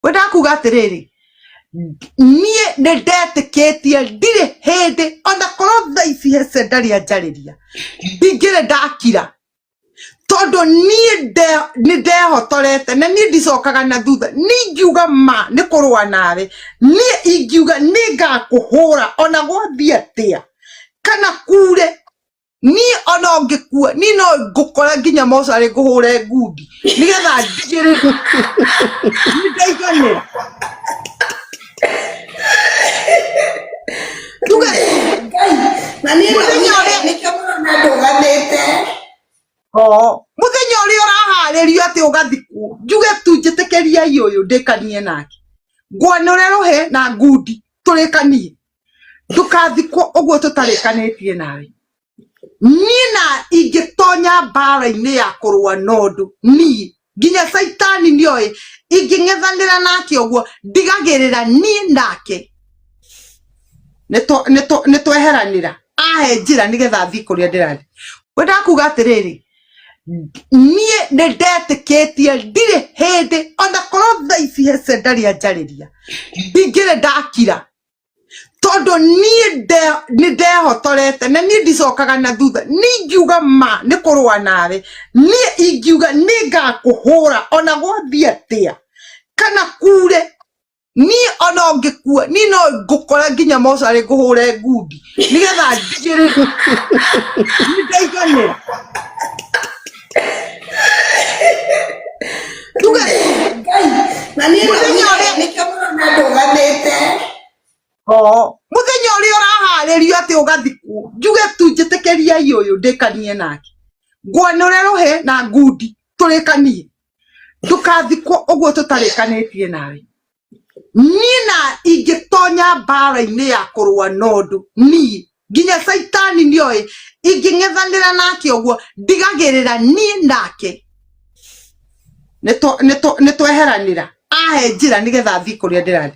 wenda kuga atiriri nie ne ndeteketie ndire hindi ona korwo thaa ici hece ndari anjariria ndingire ndakira tondu nie ni ndehotorete na nie ndicokaga na thutha ningiuga ma ni kurwa nawe nie ingiuga ningakuhura ona gwathie atia kana kure ni ona ungikua ni no ngukora nginya mocari nguhure ngundi nigetha njire ndaiganira tuge na ni nikamura na nduganite muthenya uria uraharirio ati ugathikwo njuge tu njitekeria uyu ndikanie nake ngwanure ruhe na ngundi turikanie ndukathikwo uguo tutarikanitie nawe nina ingitonya mbara-ini ya kurwa nondu ni nginya saitani nioe inging'ethanira nake uguo ndigagirira nie nake nitweheranira ahe njira nigetha thi kuria ndirari wenda kuga atiriri nie ne ndeteketie ndire hindi ona korwo thaa ici hece ndari anjariria ndingire ndakira tondu nie ni ndehotorete na nie ndicokaga na thutha ningiuga ma ni kurwa nawe nie ingiuga ningakuhura ona gwathie atia kana kure nie ona ungikua ni no ngukora nginya mocari nguhure ngundi nigetha njire ndaiganira tuge na ni nikamura na nduganite muthenya uria uraharirio ati ugathikwo njuge tu njitekeria uyu ndikanie nake ngwanure ruhe na ngundi turikanie ndukathikwo uguo tutarikanitie nawe nina ingitonya mbara-ini ya kurwa nondu nie nginya saitani nioe inging'ethanira nake uguo ndigagirira nie nake nitweheranira ahe njira nigetha thi kuria ndirari